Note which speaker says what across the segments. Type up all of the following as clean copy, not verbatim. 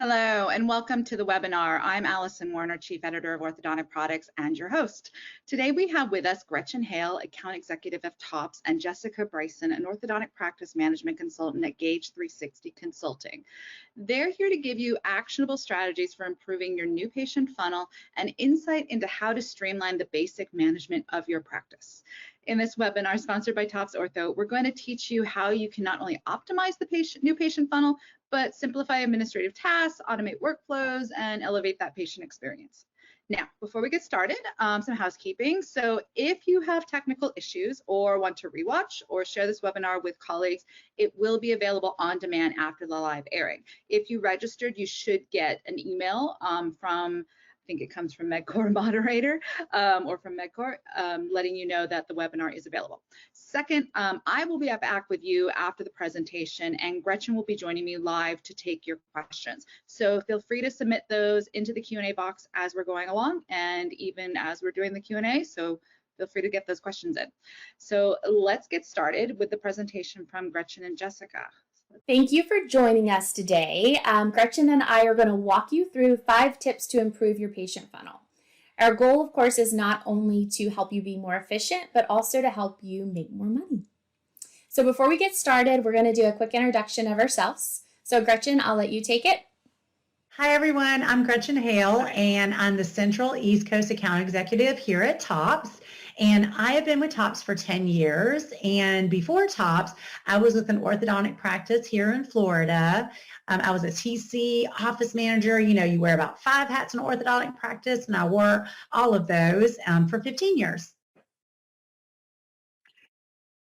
Speaker 1: Hello and welcome to the webinar. I'm Allison Warner, Chief Editor of Orthodontic Products and your host. Today we have with us Gretchen Hale, Account Executive of TOPS, and Jessica Bryson, an Orthodontic Practice Management Consultant at Gauge 360 Consulting. They're here to give you actionable strategies for improving your new patient funnel and insight into how to streamline the basic management of your practice. In this webinar sponsored by TOPS Ortho, we're going to teach you how you can not only optimize the new patient funnel, but simplify administrative tasks, automate workflows, and elevate that patient experience. Now, before we get started, some housekeeping. So if you have technical issues or want to rewatch or share this webinar with colleagues, it will be available on demand after the live airing. If you registered, you should get an email from I think it comes from MedCore moderator or from MedCore, letting you know that the webinar is available. Second, I will be back with you after the presentation, and Gretchen will be joining me live to take your questions. So feel free to submit those into the Q&A box as we're going along, and even as we're doing the Q&A, so feel free to get those questions in. So let's get started with the presentation from Gretchen and Jessica.
Speaker 2: Thank you for joining us today. Gretchen and I are going to walk you through 5 tips to improve your patient funnel. Our goal, of course, is not only to help you be more efficient, but also to help you make more money. So before we get started, we're going to do a quick introduction of ourselves. So Gretchen, I'll let you take it.
Speaker 3: Hi, everyone. I'm Gretchen Hale, and I'm the Central East Coast Account Executive here at TOPS. And I have been with TOPS for 10 years. And before TOPS, I was with an orthodontic practice here in Florida. I was a TC office manager. You know, you wear about 5 hats in an orthodontic practice, and I wore all of those for 15 years.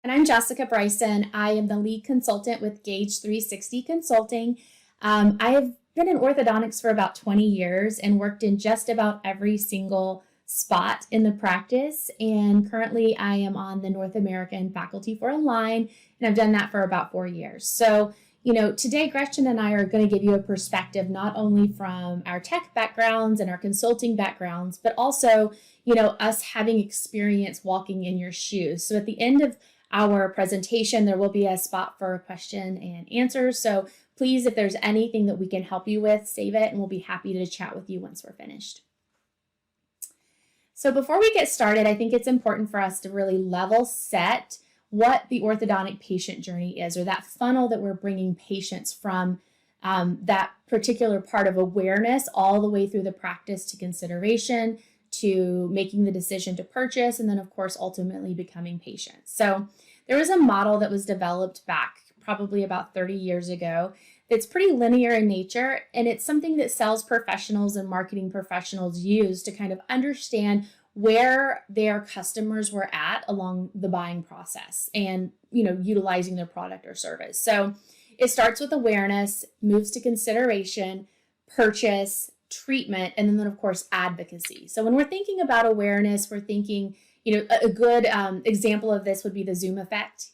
Speaker 2: And I'm Jessica Bryson. I am the lead consultant with Gauge 360 Consulting. I have been in orthodontics for about 20 years and worked in just about every single spot in the practice, and currently I am on the North American faculty for Align, and I've done that for about 4 years. So, you know, today Gretchen and I are going to give you a perspective not only from our tech backgrounds and our consulting backgrounds, but also, you know, us having experience walking in your shoes. So at the end of our presentation, there will be a spot for question and answers. So please, if there's anything that we can help you with, save it, and we'll be happy to chat with you once we're finished. So before we get started, I think it's important for us to really level set what the orthodontic patient journey is, or that funnel that we're bringing patients from that particular part of awareness all the way through the practice to consideration, to making the decision to purchase, and then of course ultimately becoming patients. So there was a model that was developed back probably about 30 years ago that's pretty linear in nature, and it's something that sales professionals and marketing professionals use to kind of understand where their customers were at along the buying process and, you know, utilizing their product or service. So it starts with awareness, moves to consideration, purchase, treatment, and then of course advocacy. So when we're thinking about awareness, we're thinking, you know, a good example of this would be the Zoom effect.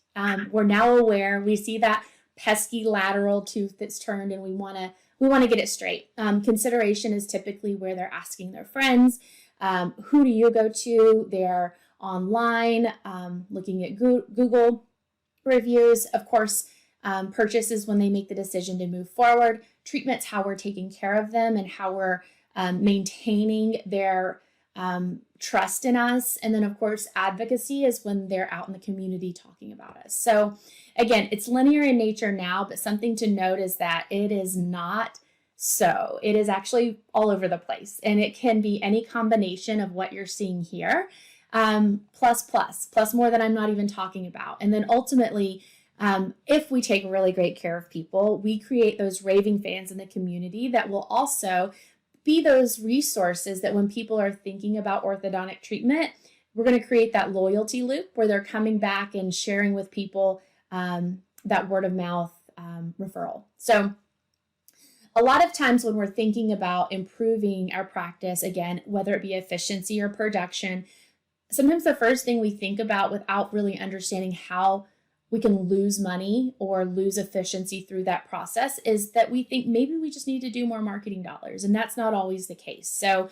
Speaker 2: We're now aware, we see that pesky lateral tooth that's turned, and we want to get it straight. Consideration is typically where they're asking their friends, who do you go to? They're online, looking at Google reviews. Of course, purchase is when they make the decision to move forward. Treatment's how we're taking care of them and how we're maintaining their trust in us. And then of course, advocacy is when they're out in the community talking about us. So again, it's linear in nature now, but something to note is that it is not so. It is actually all over the place, and it can be any combination of what you're seeing here, plus more than I'm not even talking about. And then ultimately, if we take really great care of people, we create those raving fans in the community that will also be those resources that when people are thinking about orthodontic treatment, we're going to create that loyalty loop where they're coming back and sharing with people that word of mouth referral. So a lot of times when we're thinking about improving our practice, again, whether it be efficiency or production, sometimes the first thing we think about without really understanding how we can lose money or lose efficiency through that process is that we think maybe we just need to do more marketing dollars, and that's not always the case. So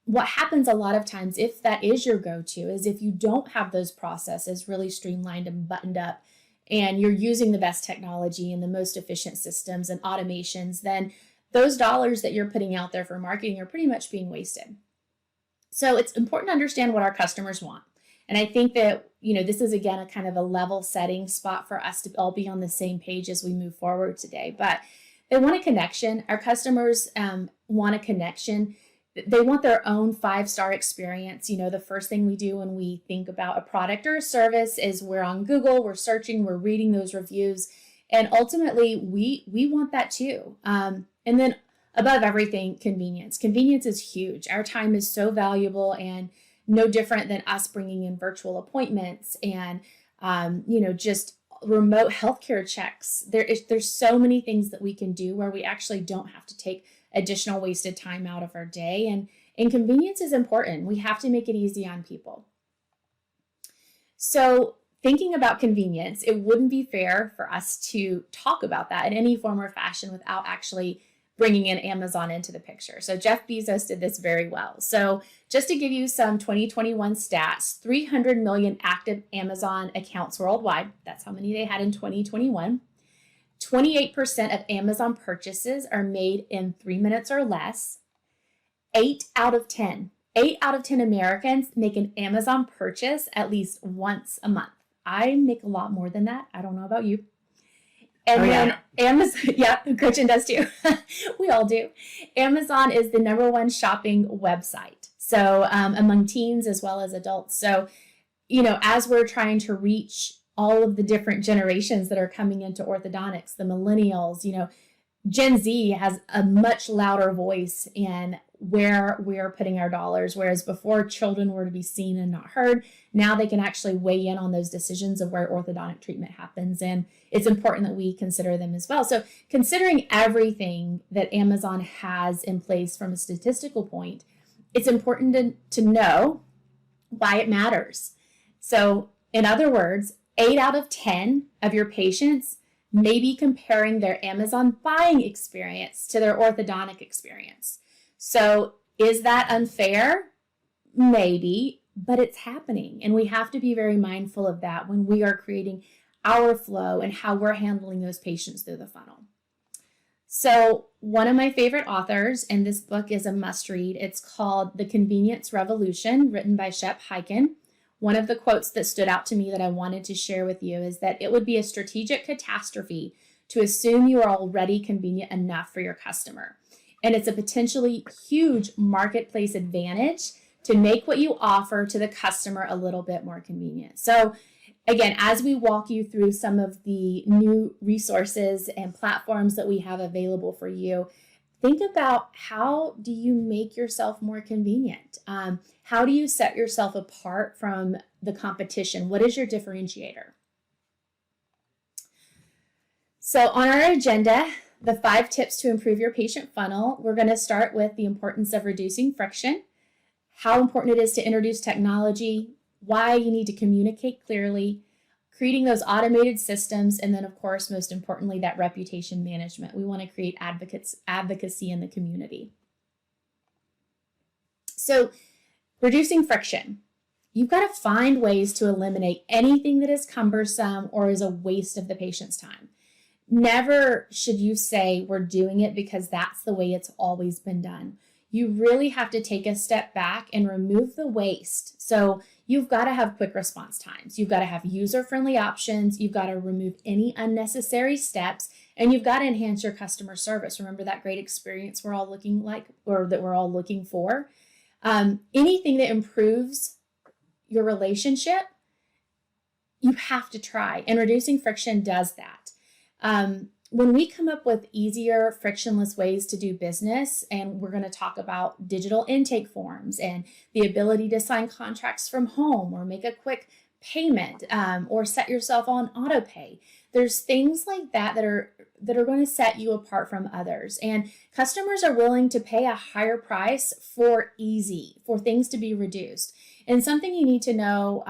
Speaker 2: what happens a lot of times, if that is your go-to, is if you don't have those processes really streamlined and buttoned up, and you're using the best technology and the most efficient systems and automations, then those dollars that you're putting out there for marketing are pretty much being wasted. So it's important to understand what our customers want. And I think that, this is again a kind of a level setting spot for us to all be on the same page as we move forward today. But they want a connection. Our customers want a connection. They want their own 5-star experience. The first thing we do when we think about a product or a service is we're on Google, we're searching, we're reading those reviews. And ultimately, we want that too. And then above everything, convenience. Convenience is huge. Our time is so valuable, and no different than us bringing in virtual appointments and, just remote healthcare checks. There's so many things that we can do where we actually don't have to take additional wasted time out of our day. And convenience is important. We have to make it easy on people. So thinking about convenience, it wouldn't be fair for us to talk about that in any form or fashion without actually bringing in Amazon into the picture. So Jeff Bezos did this very well. So just to give you some 2021 stats, 300 million active Amazon accounts worldwide. That's how many they had in 2021. 28% of Amazon purchases are made in 3 minutes or less. 8 out of 10 Americans make an Amazon purchase at least once a month. I make a lot more than that. I don't know about you. And then Amazon, yeah, Gretchen does too. We all do. Amazon is the #1 shopping website. So among teens as well as adults. So, as we're trying to reach all of the different generations that are coming into orthodontics, the millennials, Gen Z has a much louder voice in where we're putting our dollars, whereas before children were to be seen and not heard. Now they can actually weigh in on those decisions of where orthodontic treatment happens, and it's important that we consider them as well. So considering everything that Amazon has in place from a statistical point, it's important to know why it matters. So in other words, 8 out of 10 of your patients may be comparing their Amazon buying experience to their orthodontic experience. So is that unfair? Maybe, but it's happening. And we have to be very mindful of that when we are creating our flow and how we're handling those patients through the funnel. So one of my favorite authors, and this book is a must read, it's called The Convenience Revolution, written by Shep Hyken. One of the quotes that stood out to me that I wanted to share with you is that it would be a strategic catastrophe to assume you are already convenient enough for your customer. And it's a potentially huge marketplace advantage to make what you offer to the customer a little bit more convenient. So again, as we walk you through some of the new resources and platforms that we have available for you, think about how do you make yourself more convenient? How do you set yourself apart from the competition? What is your differentiator? So on our agenda, the 5 tips to improve your patient funnel, we're going to start with the importance of reducing friction, how important it is to introduce technology, why you need to communicate clearly, creating those automated systems, and then of course, most importantly, that reputation management. We want to create advocacy in the community. So reducing friction. You've got to find ways to eliminate anything that is cumbersome or is a waste of the patient's time. Never should you say we're doing it because that's the way it's always been done. You really have to take a step back and remove the waste. So you've got to have quick response times. You've got to have user-friendly options. You've got to remove any unnecessary steps, and you've got to enhance your customer service. Remember that great experience we're all looking for. Anything that improves your relationship, you have to try, and reducing friction does that. When we come up with easier, frictionless ways to do business, and we're going to talk about digital intake forms and the ability to sign contracts from home or make a quick payment or set yourself on auto pay. There's things like that are going to set you apart from others. And customers are willing to pay a higher price for easy, for things to be reduced. And something you need to know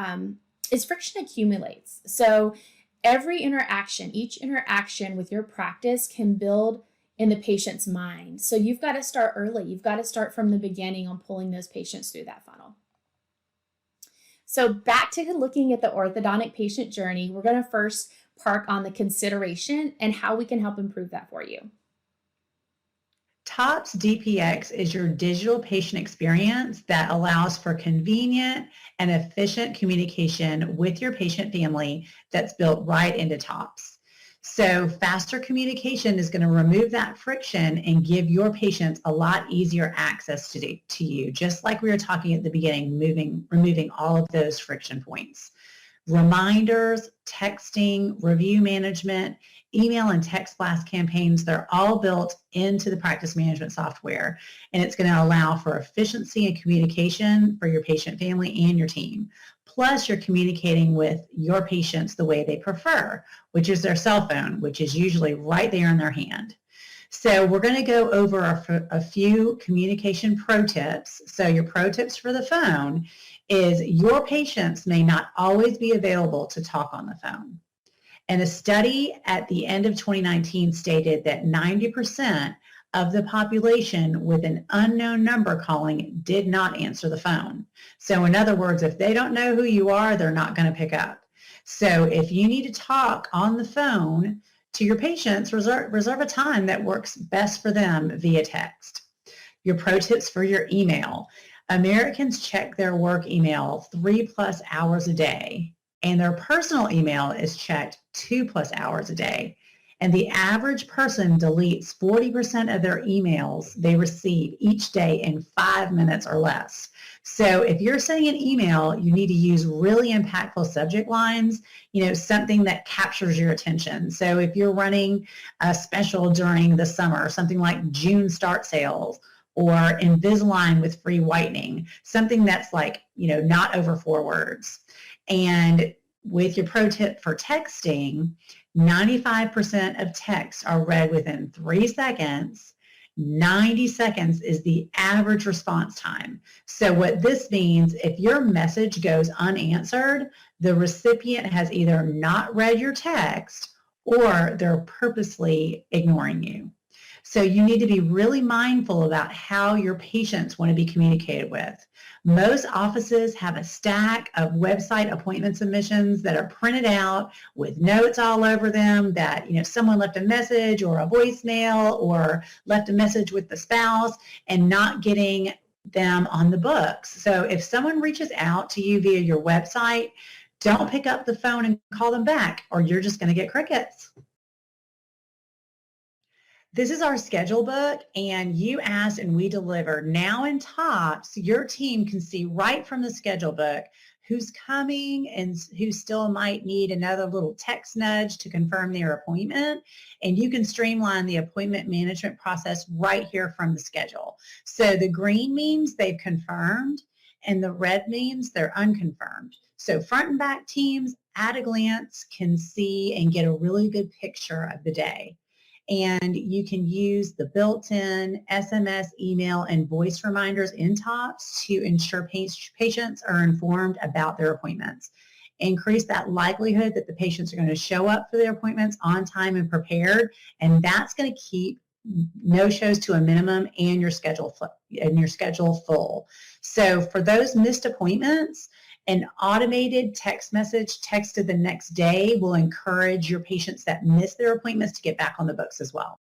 Speaker 2: is friction accumulates. So each interaction with your practice can build in the patient's mind. So you've got to start early. You've got to start from the beginning on pulling those patients through that funnel. So back to looking at the orthodontic patient journey, we're going to first park on the consideration and how we can help improve that for you.
Speaker 3: TOPS DPX is your digital patient experience that allows for convenient and efficient communication with your patient family that's built right into TOPS. So faster communication is going to remove that friction and give your patients a lot easier access to you, just like we were talking at the beginning, removing all of those friction points. Reminders, texting, review management, email and text blast campaigns, they're all built into the practice management software, and it's going to allow for efficiency and communication for your patient family and your team. Plus, you're communicating with your patients the way they prefer, which is their cell phone, which is usually right there in their hand. So we're going to go over a few communication pro tips. So your pro tips for the phone is your patients may not always be available to talk on the phone. And a study at the end of 2019 stated that 90% of the population with an unknown number calling did not answer the phone. So in other words, if they don't know who you are, they're not going to pick up. So if you need to talk on the phone to your patients, reserve a time that works best for them via text. Your pro tips for your email. Americans check their work email 3+ hours a day, and their personal email is checked 2+ hours a day. And the average person deletes 40% of their emails they receive each day in 5 minutes or less. So if you're sending an email, you need to use really impactful subject lines, something that captures your attention. So if you're running a special during the summer, something like June start sales, or Invisalign with free whitening, something that's like, not over 4 words. And with your pro tip for texting, 95% of texts are read within 3 seconds. 90 seconds is the average response time. So what this means, if your message goes unanswered, the recipient has either not read your text or they're purposely ignoring you. So you need to be really mindful about how your patients want to be communicated with. Most offices have a stack of website appointment submissions that are printed out with notes all over them that, someone left a message or a voicemail or left a message with the spouse and not getting them on the books. So if someone reaches out to you via your website, don't pick up the phone and call them back, or you're just going to get crickets. This is our schedule book, and you asked and we delivered. Now in TOPS, your team can see right from the schedule book who's coming and who still might need another little text nudge to confirm their appointment. And you can streamline the appointment management process right here from the schedule. So the green means they've confirmed, and the red means they're unconfirmed. So front and back teams at a glance can see and get a really good picture of the day. And you can use the built-in SMS, email, and voice reminders in TOPS to ensure patients are informed about their appointments. Increase that likelihood that the patients are going to show up for their appointments on time and prepared, and that's going to keep no-shows to a minimum and your schedule full. So for those missed appointments, an automated text message texted the next day will encourage your patients that miss their appointments to get back on the books as well.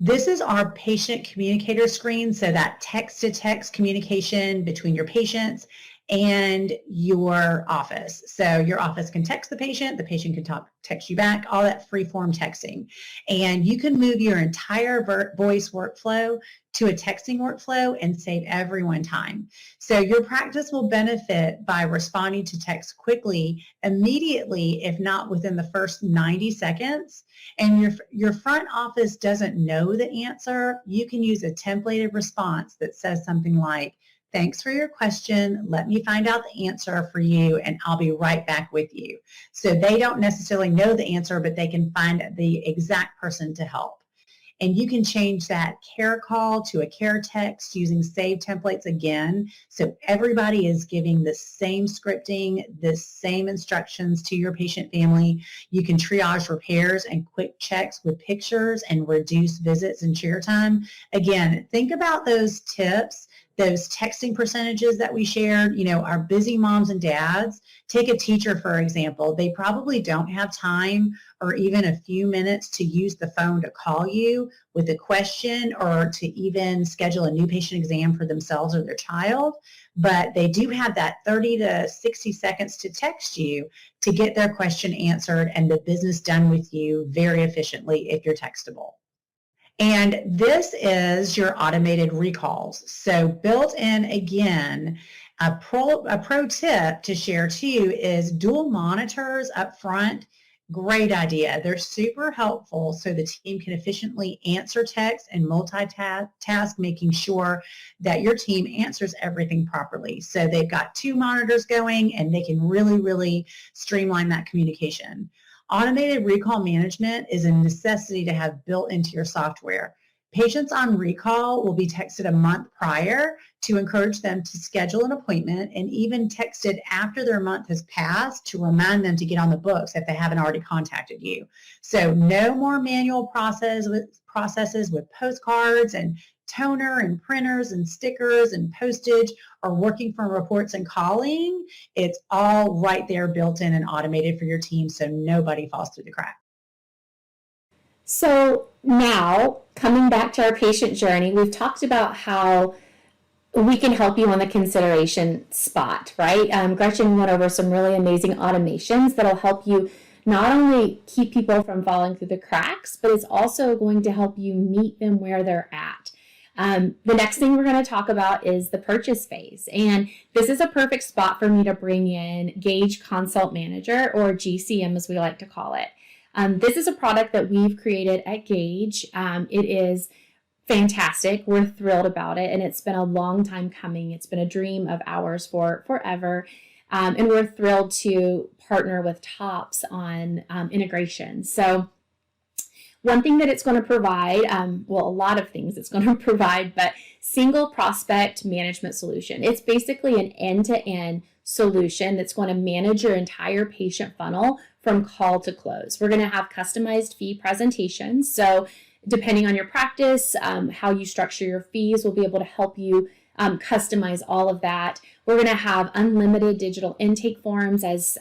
Speaker 3: This is our patient communicator screen, so that text-to-text communication between your patients and your office. So your office can text the patient can text you back, all that free-form texting. And you can move your entire voice workflow to a texting workflow and save everyone time. So your practice will benefit by responding to text quickly, immediately, if not within the first 90 seconds. And your front office doesn't know the answer, you can use a templated response that says something like, "Thanks for your question. Let me find out the answer for you, and I'll be right back with you." So they don't necessarily know the answer, but they can find the exact person to help. And you can change that care call to a care text using save templates again. So everybody is giving the same scripting, the same instructions to your patient family. You can triage repairs and quick checks with pictures and reduce visits and chair time. Again, think about those tips those texting percentages that we shared, our busy moms and dads, take a teacher, for example. They probably don't have time or even a few minutes to use the phone to call you with a question or to even schedule a new patient exam for themselves or their child. But they do have that 30 to 60 seconds to text you to get their question answered and the business done with you very efficiently if you're textable. And this is your automated recalls. So built in, again, a pro tip to share too is dual monitors up front. Great idea. They're super helpful so the team can efficiently answer text and multitask, making sure that your team answers everything properly. So they've got two monitors going and they can really, really streamline that communication. Automated recall management is a necessity to have built into your software. Patients on recall will be texted a month prior to encourage them to schedule an appointment and even texted after their month has passed to remind them to get on the books if they haven't already contacted you. So no more manual processes with postcards and toner and printers and stickers and postage or working from reports and calling. It's all right there built in and automated for your team so nobody falls through the cracks.
Speaker 2: So now, coming back to our patient journey, we've talked about how we can help you on the consideration spot, right? Gretchen went over some really amazing automations that'll help you not only keep people from falling through the cracks, but it's also going to help you meet them where they're at. The next thing we're going to talk about is the purchase phase. And this is a perfect spot for me to bring in Gauge Consult Manager, or GCM as we like to call it. This is a product that we've created at Gauge. It is fantastic. We're thrilled about it, and it's been a long time coming. It's been a dream of ours for forever. And we're thrilled to partner with TOPS on integration. So one thing that it's going to provide, well, a lot of things it's going to provide, but single prospect management solution. It's basically an end-to-end solution that's going to manage your entire patient funnel from call to close. We're going to have customized fee presentations. So depending on your practice, how you structure your fees, we'll be able to help you customize all of that. We're going to have unlimited digital intake forms, as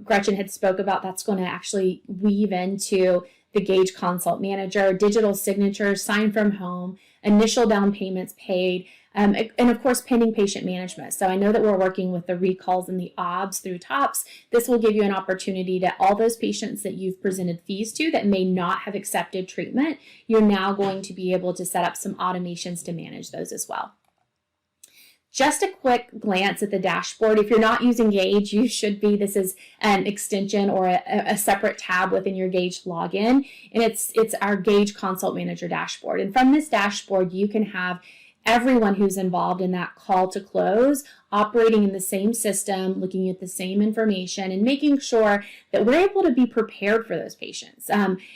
Speaker 2: Gretchen had spoke about. That's going to actually weave into the Gauge Consult Manager, digital signatures, sign from home, initial down payments paid, and of course, pending patient management. So I know that we're working with the recalls and the OBS through TOPS. This will give you an opportunity to all those patients that you've presented fees to that may not have accepted treatment. You're now going to be able to set up some automations to manage those as well. Just a quick glance at the dashboard. If you're not using Gauge, you should be. This is an extension or a separate tab within your Gauge login, and it's our Gauge Consult Manager dashboard. And from this dashboard, you can have everyone who's involved in that call to close operating in the same system, looking at the same information, and making sure that we're able to be prepared for those patients.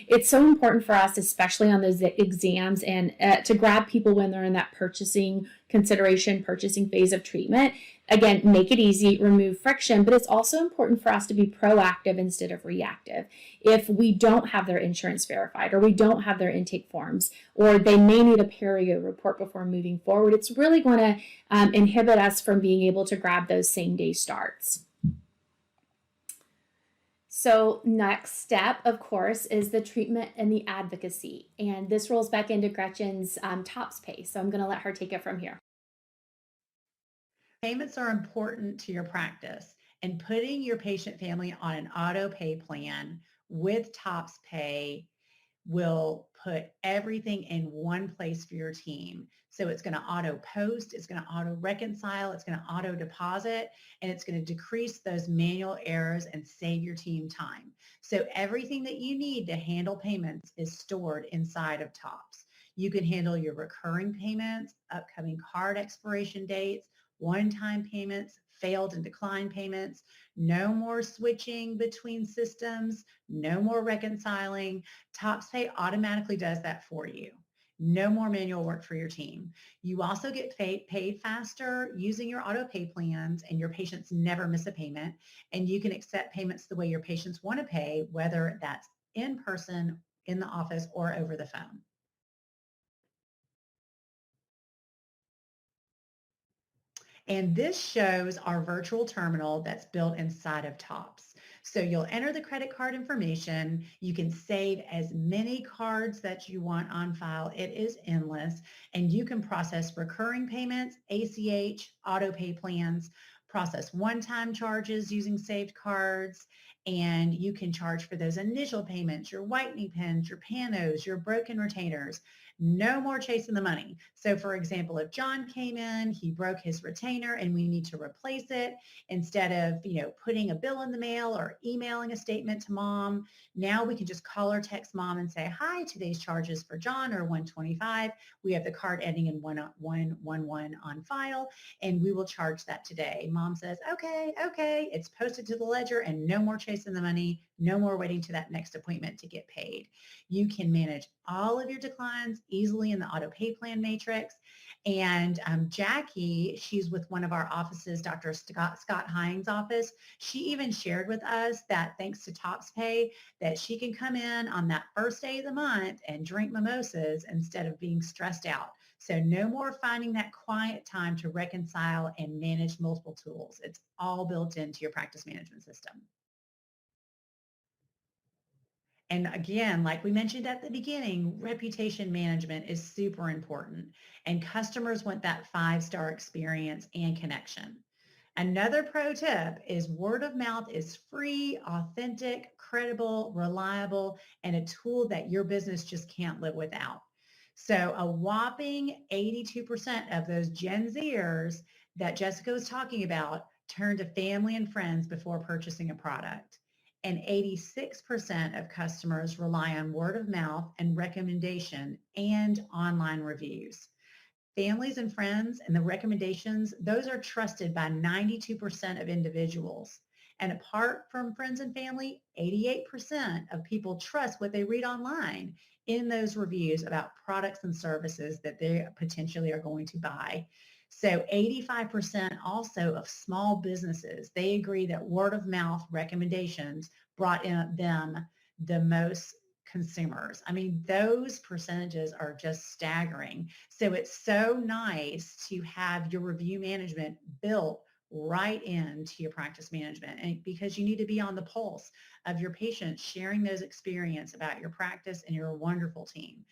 Speaker 2: It's so important for us, especially on those exams, and to grab people when they're in that purchasing phase of treatment. Again, make it easy, remove friction, but it's also important for us to be proactive instead of reactive. If we don't have their insurance verified, or we don't have their intake forms, or they may need a perio report before moving forward, it's really going to inhibit us from being able to grab those same day starts. So next step, of course, is the treatment and the advocacy. And this rolls back into Gretchen's TOPS pay. So I'm going to let her take it from here.
Speaker 3: Payments are important to your practice, and putting your patient family on an auto pay plan with TOPS Pay will put everything in one place for your team. So it's going to auto post, it's going to auto reconcile, it's going to auto deposit, and it's going to decrease those manual errors and save your team time. So everything that you need to handle payments is stored inside of TOPS. You can handle your recurring payments, upcoming card expiration dates, one-time payments, failed and declined payments, no more switching between systems, no more reconciling. TopsPay automatically does that for you. No more manual work for your team. You also get paid faster using your auto pay plans, and your patients never miss a payment. And you can accept payments the way your patients want to pay, whether that's in person, in the office, or over the phone. And this shows our virtual terminal that's built inside of TOPS. So you'll enter the credit card information. You can save as many cards that you want on file. It is endless. And you can process recurring payments, ACH, auto pay plans, process one-time charges using saved cards, and you can charge for those initial payments, your whitening pens, your panos, your broken retainers. No more chasing the money. So for example, if John came in, he broke his retainer and we need to replace it, instead of, putting a bill in the mail or emailing a statement to mom, now we can just call or text mom and say, hi, today's charges for John are 125. We have the card ending in 111 on file, and we will charge that today. Mom says, okay, it's posted to the ledger, and no more chasing the money, no more waiting to that next appointment to get paid. You can manage all of your declines easily in the auto pay plan matrix. And Jackie, she's with one of our offices, Dr. Scott Hines' office. She even shared with us that thanks to TOPS Pay, that she can come in on that first day of the month and drink mimosas instead of being stressed out. So no more finding that quiet time to reconcile and manage multiple tools. It's all built into your practice management system. And again, like we mentioned at the beginning, reputation management is super important, and customers want that 5-star experience and connection. Another pro tip is word of mouth is free, authentic, credible, reliable, and a tool that your business just can't live without. So a whopping 82% of those Gen Zers that Jessica was talking about turn to family and friends before purchasing a product. And 86% of customers rely on word of mouth and recommendation and online reviews. Families and friends and the recommendations, those are trusted by 92% of individuals. And apart from friends and family, 88% of people trust what they read online in those reviews about products and services that they potentially are going to buy. So 85% also of small businesses, they agree that word of mouth recommendations brought in them the most consumers. I mean, those percentages are just staggering. So it's so nice to have your review management built right into your practice management, and because you need to be on the pulse of your patients, sharing those experiences about your practice and your wonderful team.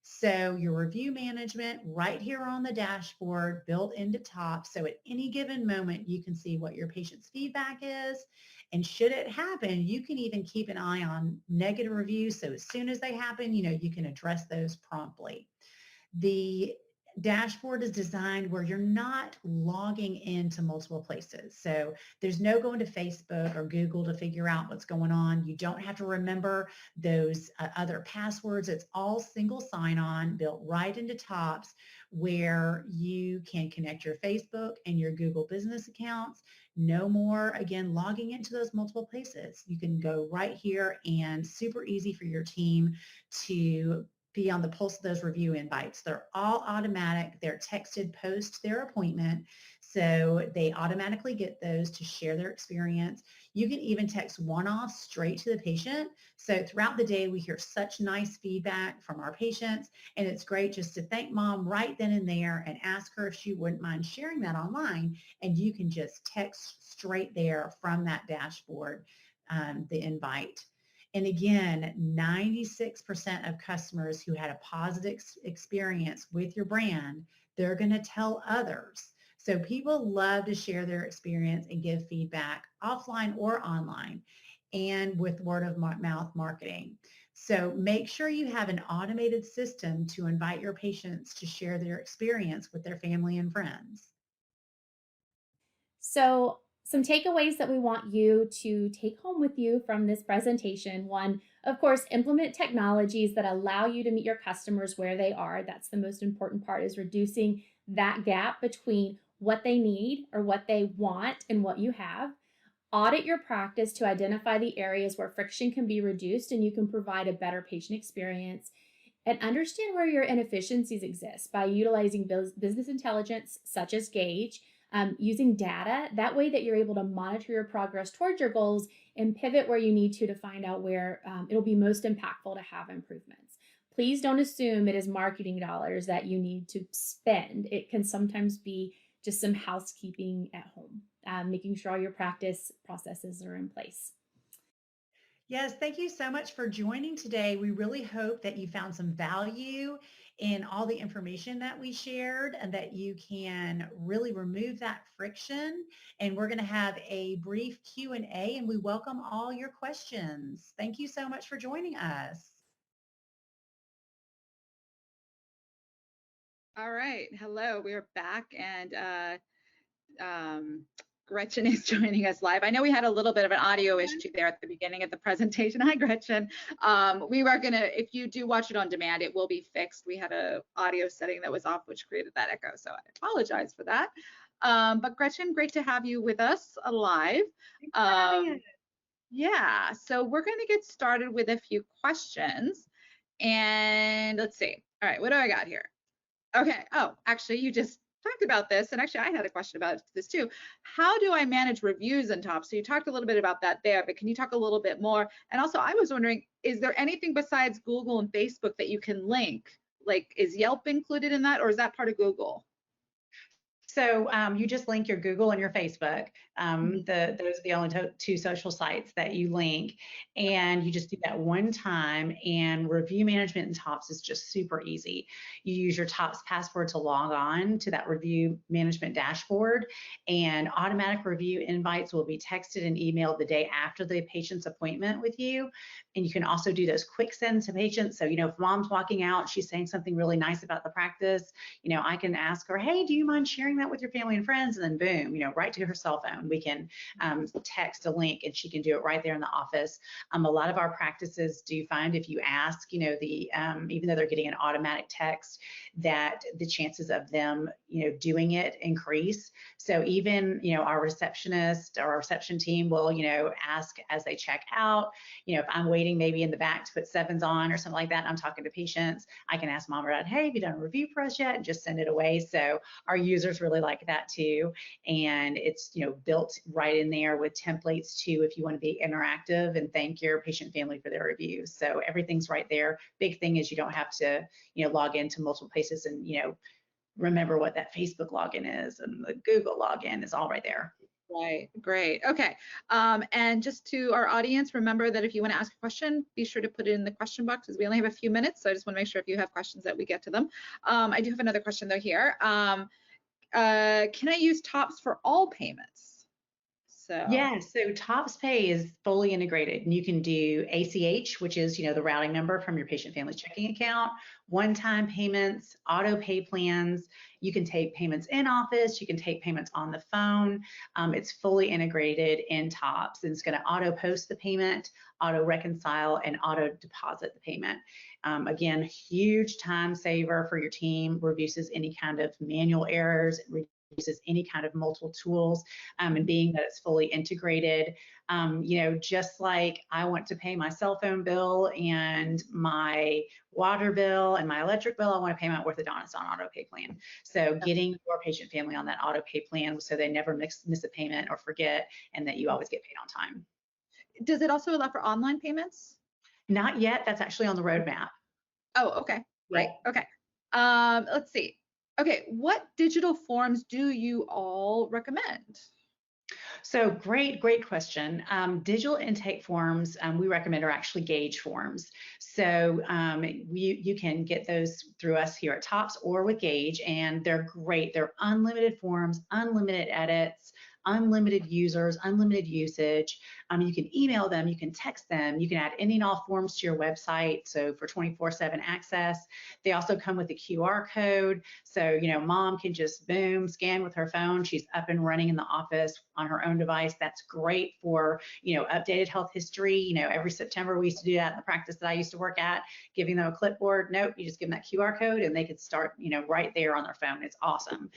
Speaker 3: So your review management right here on the dashboard built into TOPS. So at any given moment, you can see what your patient's feedback is. And should it happen, you can even keep an eye on negative reviews. So as soon as they happen, you can address those promptly. The dashboard is designed where you're not logging into multiple places. So there's no going to Facebook or Google to figure out what's going on. You don't have to remember those other passwords. It's all single sign-on built right into TOPS, where you can connect your Facebook and your Google business accounts. No more, again, logging into those multiple places. You can go right here, and super easy for your team to be on the pulse of those review invites. They're all automatic. They're texted post their appointment, so they automatically get those to share their experience. You can even text one-off straight to the patient. So throughout the day, we hear such nice feedback from our patients, and it's great just to thank mom right then and there and ask her if she wouldn't mind sharing that online, and you can just text straight there from that dashboard, the invite. And again, 96% of customers who had a positive experience with your brand, they're going to tell others. So people love to share their experience and give feedback offline or online, and with word of mouth marketing. So make sure you have an automated system to invite your patients to share their experience with their family and friends.
Speaker 2: So, some takeaways that we want you to take home with you from this presentation. One, of course, implement technologies that allow you to meet your customers where they are. That's the most important part, is reducing that gap between what they need or what they want and what you have. Audit your practice to identify the areas where friction can be reduced and you can provide a better patient experience. And understand where your inefficiencies exist by utilizing business intelligence, such as Gauge, using data. That way that you're able to monitor your progress towards your goals and pivot where you need to find out where it'll be most impactful to have improvements. Please don't assume it is marketing dollars that you need to spend. It can sometimes be just some housekeeping at home, making sure all your practice processes are in place.
Speaker 3: Yes, thank you so much for joining today. We really hope that you found some value in all the information that we shared and that you can really remove that friction. And we're going to have a brief Q&A and we welcome all your questions. Thank you so much for joining us.
Speaker 1: All right, hello, we are back, and Gretchen is joining us live. I know we had a little bit of an audio issue there at the beginning of the presentation. Hi, Gretchen. We were gonna, if you do watch it on demand, it will be fixed. We had a audio setting that was off, which created that echo, so I apologize for that. But Gretchen, great to have you with us live. Yeah, so we're gonna get started with a few questions, and let's see. All right, what do I got here? Okay. Oh, actually, you just talked about this, and actually, I had a question about this too. How do I manage reviews in Top? So you talked a little bit about that there, but can you talk a little bit more? And also, I was wondering, is there anything besides Google and Facebook that you can link? Like, is Yelp included in that, or is that part of Google?
Speaker 3: So you just link your Google and your Facebook. Those are the only two social sites that you link. And you just do that one time. And review management in Tops is just super easy. You use your Tops password to log on to that review management dashboard. And automatic review invites will be texted and emailed the day after the patient's appointment with you. And you can also do those quick sends to patients. So, if mom's walking out, she's saying something really nice about the practice, I can ask her, hey, do you mind sharing that with your family and friends? And then boom, right to her cell phone, we can text a link and she can do it right there in the office. A lot of our practices do find if you ask, even though they're getting an automatic text, that the chances of them, doing it increase. So even, our receptionist or our reception team will, ask as they check out, if I'm waiting maybe in the back to put 7s on or something like that, and I'm talking to patients, I can ask mom or dad, hey, have you done a review for us yet? And just send it away. So our users really like that too. And it's, built right in there with templates too, if you want to be interactive and thank your patient family for their reviews. So everything's right there. Big thing is you don't have to, log into multiple places and, remember what that Facebook login is and the Google login is all right there.
Speaker 1: Right, great. Okay, and just to our audience, remember that if you want to ask a question, be sure to put it in the question box because we only have a few minutes. So I just want to make sure if you have questions that we get to them. I do have another question though here. Can I use Tops for all payments?
Speaker 3: Yes, so Tops Pay is fully integrated and you can do ACH, which is, the routing number from your patient family checking account, one-time payments, auto pay plans. You can take payments in office, you can take payments on the phone. It's fully integrated in Tops and it's going to auto post the payment, auto reconcile, and auto deposit the payment. Again, huge time saver for your team, reduces any kind of manual errors, uses any kind of multiple tools, and being that it's fully integrated, just like I want to pay my cell phone bill and my water bill and my electric bill, I want to pay my orthodontist on auto pay plan. So getting your patient family on that auto pay plan so they never miss a payment or forget, and that you always get paid on time.
Speaker 1: Does it also allow for online payments?
Speaker 3: Not yet. That's actually on the roadmap.
Speaker 1: Oh, okay, great. Okay, let's see. Okay, what digital forms do you all recommend?
Speaker 3: So great question. Digital intake forms we recommend are actually Gauge forms. So you can get those through us here at Tops or with Gauge, and they're great. They're unlimited forms, unlimited edits, unlimited users, unlimited usage. You can email them, you can text them, you can add any and all forms to your website. So for 24/7 access, they also come with a QR code. So, mom can just boom, scan with her phone. She's up and running in the office on her own device. That's great for, updated health history. Every September we used to do that in the practice that I used to work at, giving them a clipboard. Nope, you just give them that QR code and they can start, right there on their phone. It's awesome.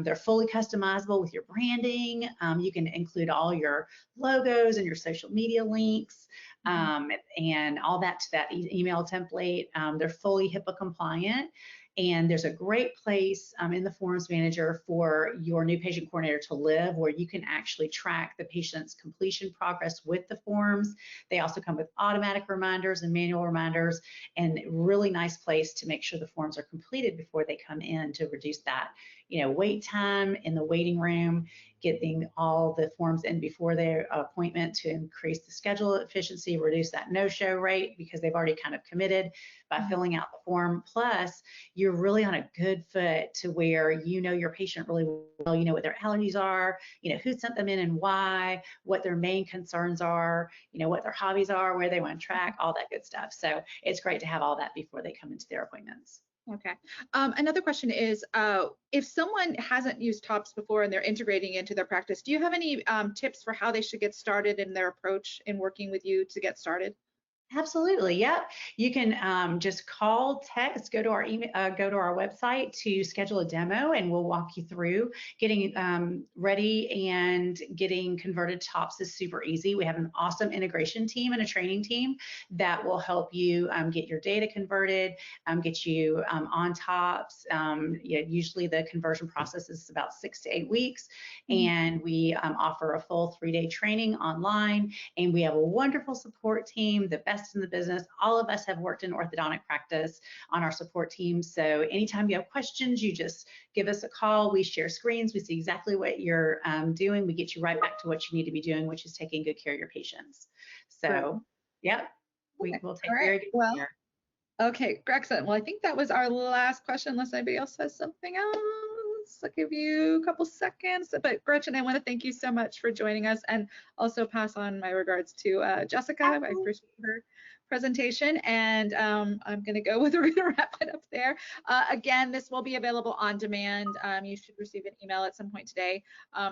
Speaker 3: They're fully customizable with your branding. You can include all your logos and your social media links and all that to that email template. They're fully HIPAA compliant. And there's a great place in the Forms Manager for your new patient coordinator to live, where you can actually track the patient's completion progress with the forms. They also come with automatic reminders and manual reminders, and really nice place to make sure the forms are completed before they come in to reduce that, wait time in the waiting room, getting all the forms in before their appointment to increase the schedule efficiency, reduce that no-show rate because they've already kind of committed by filling out the form. Plus, you're really on a good foot to where you know your patient really well, you know what their allergies are, who sent them in and why, what their main concerns are, what their hobbies are, where they want to track, all that good stuff. So it's great to have all that before they come into their appointments.
Speaker 1: Okay. Another question is, if someone hasn't used TOPS before and they're integrating into their practice, do you have any tips for how they should get started in their approach in working with you to get started?
Speaker 3: Absolutely. Yep. You can just call, text, go to our email, go to our website to schedule a demo, and we'll walk you through getting ready and getting converted to TOPS is super easy. We have an awesome integration team and a training team that will help you get your data converted, get you on TOPS. Usually the conversion process is about 6 to 8 weeks, and we offer a full 3-day training online, and we have a wonderful support team, the best in the business. All of us have worked in orthodontic practice on our support team. So anytime you have questions, you just give us a call. We share screens. We see exactly what you're doing. We get you right back to what you need to be doing, which is taking good care of your patients. So, yep, we will take very good care.
Speaker 1: Okay, excellent. Well, I think that was our last question, unless anybody else has something else. I'll give you a couple seconds. But Gretchen, I want to thank you so much for joining us, and also pass on my regards to Jessica. I appreciate her presentation, and I'm going to go with, we're going to wrap it up there. Again, this will be available on demand. You should receive an email at some point today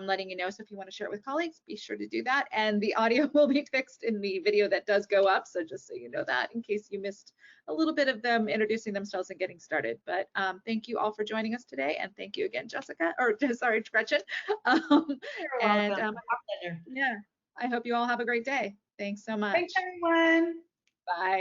Speaker 1: letting you know. So if you want to share it with colleagues, be sure to do that. And the audio will be fixed in the video that does go up. So just so you know that, in case you missed a little bit of them introducing themselves and getting started. But thank you all for joining us today. And thank you again, Jessica, or sorry, Gretchen. And yeah, I hope you all have a great day. Thanks so much.
Speaker 3: Thanks, everyone.
Speaker 1: Bye.